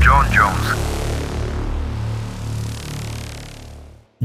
Jon Jones.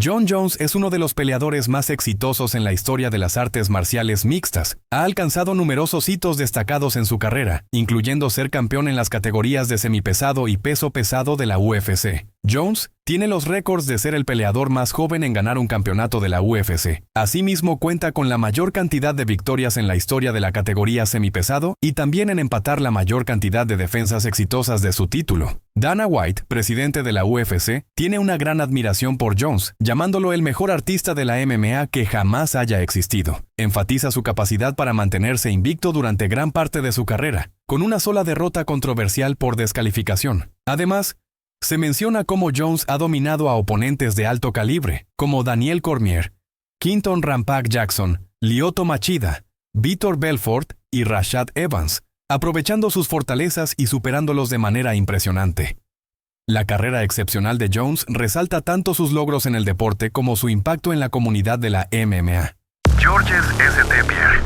Jon Jones es uno de los peleadores más exitosos en la historia de las artes marciales mixtas. Ha alcanzado numerosos hitos destacados en su carrera, incluyendo ser campeón en las categorías de semipesado y peso pesado de la UFC. Jones tiene los récords de ser el peleador más joven en ganar un campeonato de la UFC. Asimismo, cuenta con la mayor cantidad de victorias en la historia de la categoría semipesado y también en empatar la mayor cantidad de defensas exitosas de su título. Dana White, presidente de la UFC, tiene una gran admiración por Jones, llamándolo el mejor artista de la MMA que jamás haya existido. Enfatiza su capacidad para mantenerse invicto durante gran parte de su carrera, con una sola derrota controversial por descalificación. Además, se menciona cómo Jones ha dominado a oponentes de alto calibre, como Daniel Cormier, Quinton Rampage Jackson, Lyoto Machida, Vitor Belfort y Rashad Evans, aprovechando sus fortalezas y superándolos de manera impresionante. La carrera excepcional de Jones resalta tanto sus logros en el deporte como su impacto en la comunidad de la MMA. Georges St. Pierre.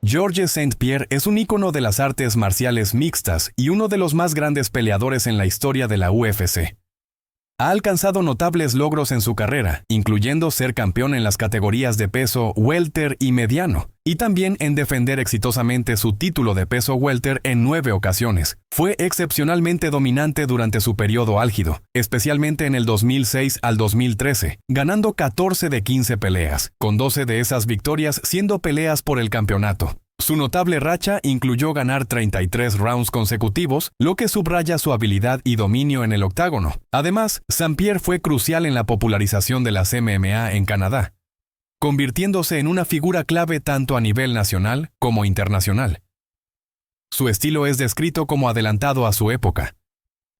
Georges St. Pierre es un ícono de las artes marciales mixtas y uno de los más grandes peleadores en la historia de la UFC. Ha alcanzado notables logros en su carrera, incluyendo ser campeón en las categorías de peso welter y mediano, y también en defender exitosamente su título de peso welter en 9 ocasiones. Fue excepcionalmente dominante durante su periodo álgido, especialmente en el 2006 al 2013, ganando 14 de 15 peleas, con 12 de esas victorias siendo peleas por el campeonato. Su notable racha incluyó ganar 33 rounds consecutivos, lo que subraya su habilidad y dominio en el octágono. Además, St. Pierre fue crucial en la popularización de las MMA en Canadá, convirtiéndose en una figura clave tanto a nivel nacional como internacional. Su estilo es descrito como adelantado a su época,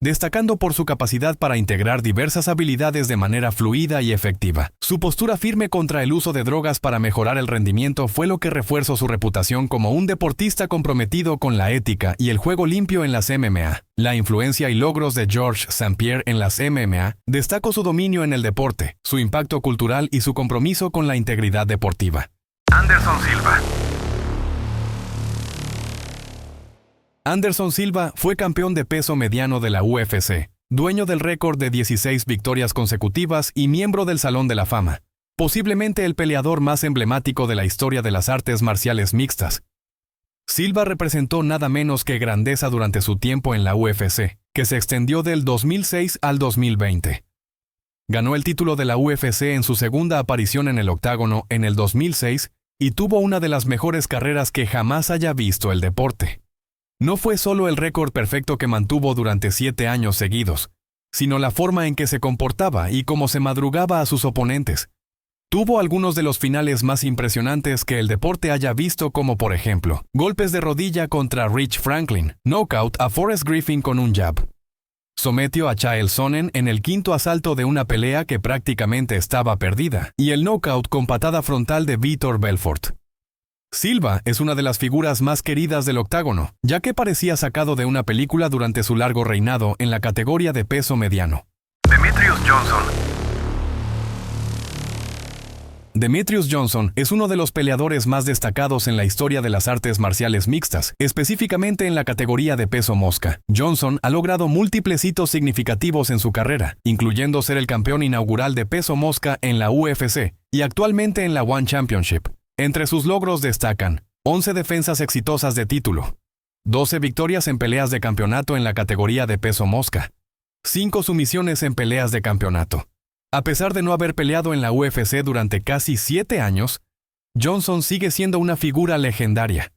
destacando por su capacidad para integrar diversas habilidades de manera fluida y efectiva. Su postura firme contra el uso de drogas para mejorar el rendimiento fue lo que refuerzó su reputación como un deportista comprometido con la ética y el juego limpio en las MMA. La influencia y logros de Georges St. Pierre en las MMA destacó su dominio en el deporte, su impacto cultural y su compromiso con la integridad deportiva. Anderson Silva. Anderson Silva fue campeón de peso mediano de la UFC, dueño del récord de 16 victorias consecutivas y miembro del Salón de la Fama, posiblemente el peleador más emblemático de la historia de las artes marciales mixtas. Silva representó nada menos que grandeza durante su tiempo en la UFC, que se extendió del 2006 al 2020. Ganó el título de la UFC en su segunda aparición en el octágono en el 2006 y tuvo una de las mejores carreras que jamás haya visto el deporte. No fue solo el récord perfecto que mantuvo durante 7 años seguidos, sino la forma en que se comportaba y cómo se madrugaba a sus oponentes. Tuvo algunos de los finales más impresionantes que el deporte haya visto, como por ejemplo, golpes de rodilla contra Rich Franklin, knockout a Forrest Griffin con un jab. Sometió a Chael Sonnen en el 5º asalto de una pelea que prácticamente estaba perdida, y el knockout con patada frontal de Vitor Belfort. Silva es una de las figuras más queridas del octágono, ya que parecía sacado de una película durante su largo reinado en la categoría de peso mediano. Demetrious Johnson. Demetrious Johnson es uno de los peleadores más destacados en la historia de las artes marciales mixtas, específicamente en la categoría de peso mosca. Johnson ha logrado múltiples hitos significativos en su carrera, incluyendo ser el campeón inaugural de peso mosca en la UFC y actualmente en la One Championship. Entre sus logros destacan 11 defensas exitosas de título, 12 victorias en peleas de campeonato en la categoría de peso mosca, 5 sumisiones en peleas de campeonato. A pesar de no haber peleado en la UFC durante casi 7 años, Johnson sigue siendo una figura legendaria.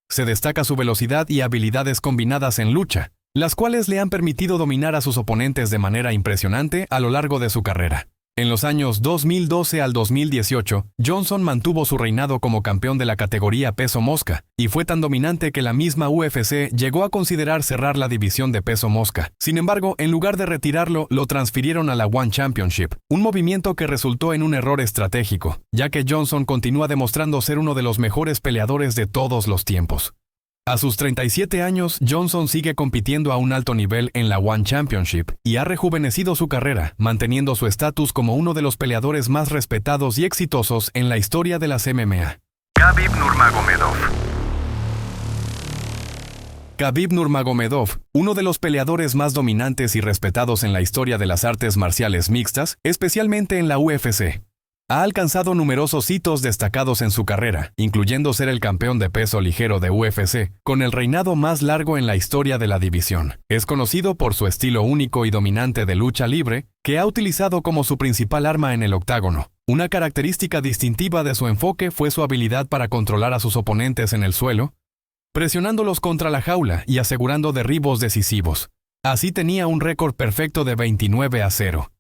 Se destaca su velocidad y habilidades combinadas en lucha, las cuales le han permitido dominar a sus oponentes de manera impresionante a lo largo de su carrera. En los años 2012 al 2018, Johnson mantuvo su reinado como campeón de la categoría peso mosca, y fue tan dominante que la misma UFC llegó a considerar cerrar la división de peso mosca. Sin embargo, en lugar de retirarlo, lo transfirieron a la One Championship, un movimiento que resultó en un error estratégico, ya que Johnson continúa demostrando ser uno de los mejores peleadores de todos los tiempos. A sus 37 años, Johnson sigue compitiendo a un alto nivel en la One Championship y ha rejuvenecido su carrera, manteniendo su estatus como uno de los peleadores más respetados y exitosos en la historia de las MMA. Khabib Nurmagomedov. Khabib Nurmagomedov, uno de los peleadores más dominantes y respetados en la historia de las artes marciales mixtas, especialmente en la UFC. Ha alcanzado numerosos hitos destacados en su carrera, incluyendo ser el campeón de peso ligero de UFC, con el reinado más largo en la historia de la división. Es conocido por su estilo único y dominante de lucha libre, que ha utilizado como su principal arma en el octágono. Una característica distintiva de su enfoque fue su habilidad para controlar a sus oponentes en el suelo, presionándolos contra la jaula y asegurando derribos decisivos. Así tenía un récord perfecto de 29-0.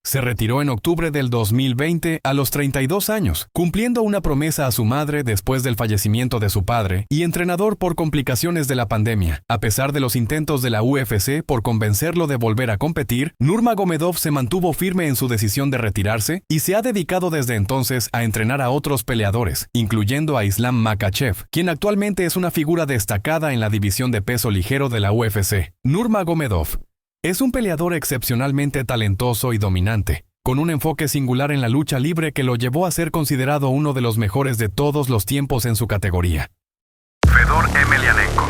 Se retiró en octubre del 2020 a los 32 años, cumpliendo una promesa a su madre después del fallecimiento de su padre y entrenador por complicaciones de la pandemia. A pesar de los intentos de la UFC por convencerlo de volver a competir, Nurmagomedov se mantuvo firme en su decisión de retirarse y se ha dedicado desde entonces a entrenar a otros peleadores, incluyendo a Islam Makhachev, quien actualmente es una figura destacada en la división de peso ligero de la UFC. Nurmagomedov es un peleador excepcionalmente talentoso y dominante, con un enfoque singular en la lucha libre que lo llevó a ser considerado uno de los mejores de todos los tiempos en su categoría. Fedor Emelianenko.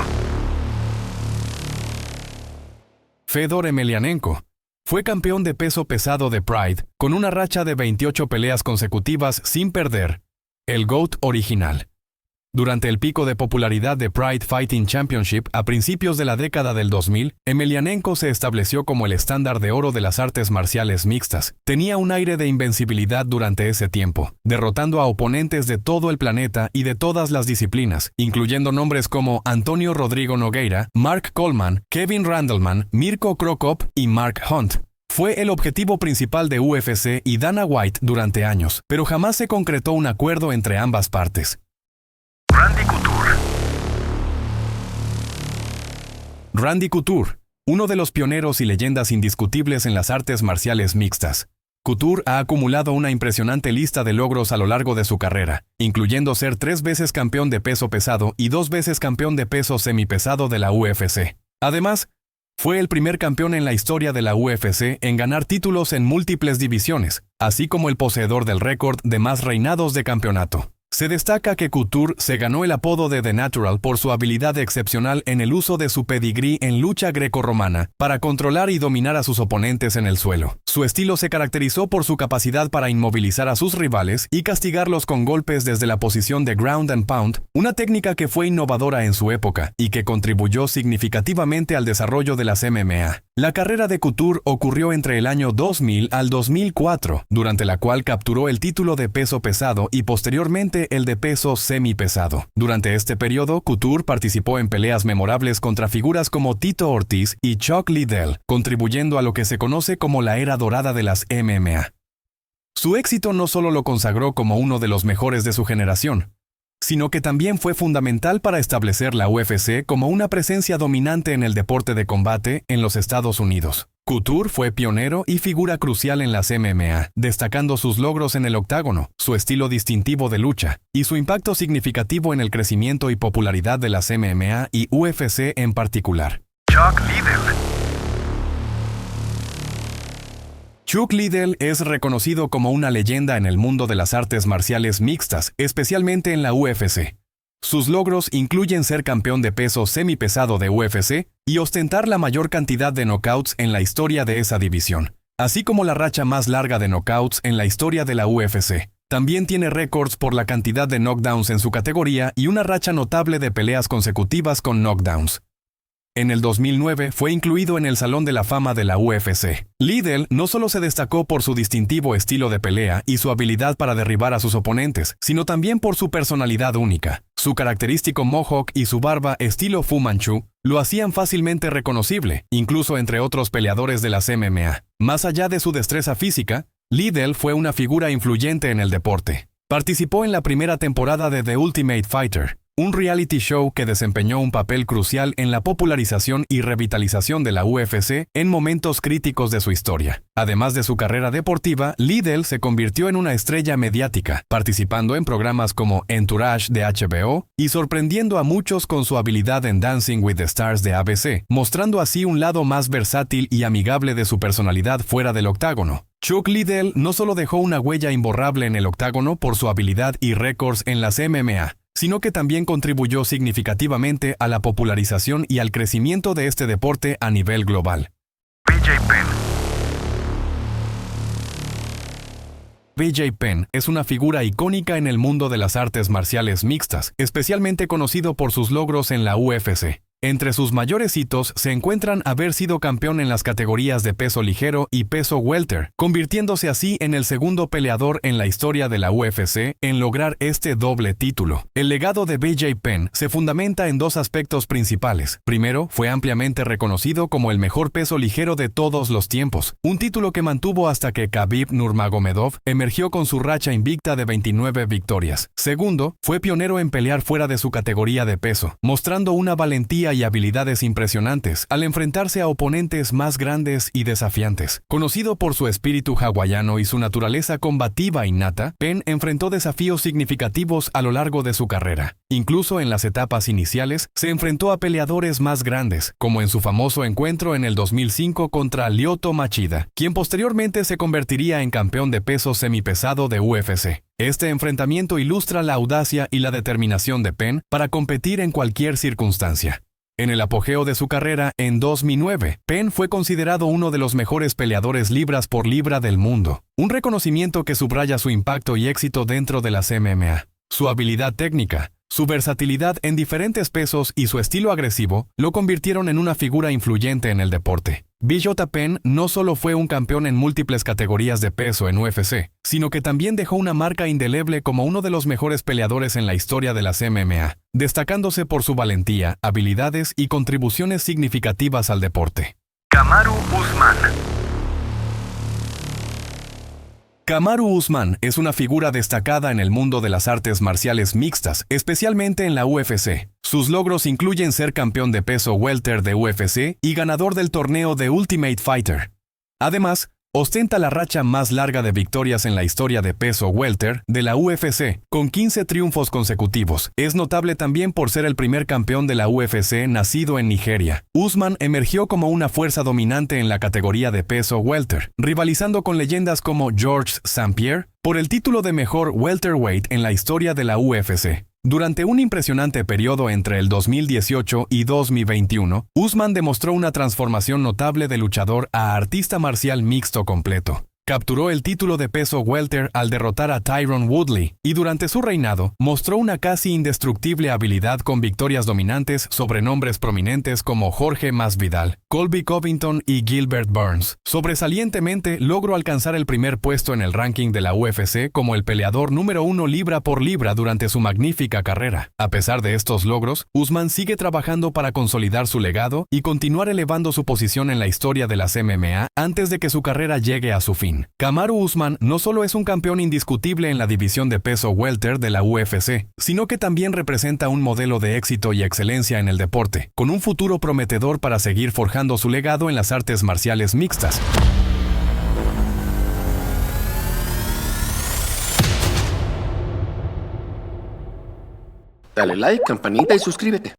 Fedor Emelianenko fue campeón de peso pesado de Pride, con una racha de 28 peleas consecutivas sin perder, el GOAT original. Durante el pico de popularidad de Pride Fighting Championship a principios de la década del 2000, Emelianenko se estableció como el estándar de oro de las artes marciales mixtas. Tenía un aire de invencibilidad durante ese tiempo, derrotando a oponentes de todo el planeta y de todas las disciplinas, incluyendo nombres como Antonio Rodrigo Nogueira, Mark Coleman, Kevin Randleman, Mirko Cro Cop y Mark Hunt. Fue el objetivo principal de UFC y Dana White durante años, pero jamás se concretó un acuerdo entre ambas partes. Randy Couture. Randy Couture, uno de los pioneros y leyendas indiscutibles en las artes marciales mixtas. Couture ha acumulado una impresionante lista de logros a lo largo de su carrera, incluyendo ser 3 veces campeón de peso pesado y 2 veces campeón de peso semipesado de la UFC. Además, fue el primer campeón en la historia de la UFC en ganar títulos en múltiples divisiones, así como el poseedor del récord de más reinados de campeonato. Se destaca que Couture se ganó el apodo de The Natural por su habilidad excepcional en el uso de su pedigrí en lucha grecorromana para controlar y dominar a sus oponentes en el suelo. Su estilo se caracterizó por su capacidad para inmovilizar a sus rivales y castigarlos con golpes desde la posición de ground and pound, una técnica que fue innovadora en su época y que contribuyó significativamente al desarrollo de las MMA. La carrera de Couture ocurrió entre el año 2000 al 2004, durante la cual capturó el título de peso pesado y posteriormente el de peso semipesado. Durante este periodo, Couture participó en peleas memorables contra figuras como Tito Ortiz y Chuck Liddell, contribuyendo a lo que se conoce como la era dorada de las MMA. Su éxito no solo lo consagró como uno de los mejores de su generación, sino que también fue fundamental para establecer la UFC como una presencia dominante en el deporte de combate en los Estados Unidos. Couture fue pionero y figura crucial en las MMA, destacando sus logros en el octágono, su estilo distintivo de lucha, y su impacto significativo en el crecimiento y popularidad de las MMA y UFC en particular. Chuck Liddell. Chuck Liddell es reconocido como una leyenda en el mundo de las artes marciales mixtas, especialmente en la UFC. Sus logros incluyen ser campeón de peso semipesado de UFC y ostentar la mayor cantidad de knockouts en la historia de esa división, así como la racha más larga de knockouts en la historia de la UFC. También tiene récords por la cantidad de knockdowns en su categoría y una racha notable de peleas consecutivas con knockdowns. En el 2009 fue incluido en el Salón de la Fama de la UFC. Liddell no solo se destacó por su distintivo estilo de pelea y su habilidad para derribar a sus oponentes, sino también por su personalidad única. Su característico mohawk y su barba estilo Fu Manchu lo hacían fácilmente reconocible, incluso entre otros peleadores de las MMA. Más allá de su destreza física, Liddell fue una figura influyente en el deporte. Participó en la primera temporada de The Ultimate Fighter, un reality show que desempeñó un papel crucial en la popularización y revitalización de la UFC en momentos críticos de su historia. Además de su carrera deportiva, Liddell se convirtió en una estrella mediática, participando en programas como Entourage de HBO y sorprendiendo a muchos con su habilidad en Dancing with the Stars de ABC, mostrando así un lado más versátil y amigable de su personalidad fuera del octágono. Chuck Liddell no solo dejó una huella imborrable en el octágono por su habilidad y récords en las MMA, sino que también contribuyó significativamente a la popularización y al crecimiento de este deporte a nivel global. BJ Penn. BJ Penn es una figura icónica en el mundo de las artes marciales mixtas, especialmente conocido por sus logros en la UFC. Entre sus mayores hitos se encuentran haber sido campeón en las categorías de peso ligero y peso welter, convirtiéndose así en el segundo peleador en la historia de la UFC en lograr este doble título. El legado de BJ Penn se fundamenta en dos aspectos principales. Primero, fue ampliamente reconocido como el mejor peso ligero de todos los tiempos, un título que mantuvo hasta que Khabib Nurmagomedov emergió con su racha invicta de 29 victorias. Segundo, fue pionero en pelear fuera de su categoría de peso, mostrando una valentía y habilidades impresionantes al enfrentarse a oponentes más grandes y desafiantes. Conocido por su espíritu hawaiano y su naturaleza combativa innata, Penn enfrentó desafíos significativos a lo largo de su carrera. Incluso en las etapas iniciales, se enfrentó a peleadores más grandes, como en su famoso encuentro en el 2005 contra Lyoto Machida, quien posteriormente se convertiría en campeón de peso semipesado de UFC. Este enfrentamiento ilustra la audacia y la determinación de Penn para competir en cualquier circunstancia. En el apogeo de su carrera, en 2009, Penn fue considerado uno de los mejores peleadores libras por libra del mundo, un reconocimiento que subraya su impacto y éxito dentro de las MMA. Su habilidad técnica, su versatilidad en diferentes pesos y su estilo agresivo lo convirtieron en una figura influyente en el deporte. BJ Penn no solo fue un campeón en múltiples categorías de peso en UFC, sino que también dejó una marca indeleble como uno de los mejores peleadores en la historia de las MMA, destacándose por su valentía, habilidades y contribuciones significativas al deporte. Kamaru Usman. Kamaru Usman es una figura destacada en el mundo de las artes marciales mixtas, especialmente en la UFC. Sus logros incluyen ser campeón de peso welter de UFC y ganador del torneo de Ultimate Fighter. Además, ostenta la racha más larga de victorias en la historia de peso welter de la UFC, con 15 triunfos consecutivos. Es notable también por ser el primer campeón de la UFC nacido en Nigeria. Usman emergió como una fuerza dominante en la categoría de peso welter, rivalizando con leyendas como Georges St-Pierre por el título de mejor welterweight en la historia de la UFC. Durante un impresionante periodo entre el 2018 y 2021, Usman demostró una transformación notable de luchador a artista marcial mixto completo. Capturó el título de peso welter al derrotar a Tyron Woodley y durante su reinado mostró una casi indestructible habilidad con victorias dominantes sobre nombres prominentes como Jorge Masvidal, Colby Covington y Gilbert Burns. Sobresalientemente logró alcanzar el primer puesto en el ranking de la UFC como el peleador número 1 libra por libra durante su magnífica carrera. A pesar de estos logros, Usman sigue trabajando para consolidar su legado y continuar elevando su posición en la historia de las MMA antes de que su carrera llegue a su fin. Kamaru Usman no solo es un campeón indiscutible en la división de peso welter de la UFC, sino que también representa un modelo de éxito y excelencia en el deporte, con un futuro prometedor para seguir forjando su legado en las artes marciales mixtas. Dale like, campanita y suscríbete.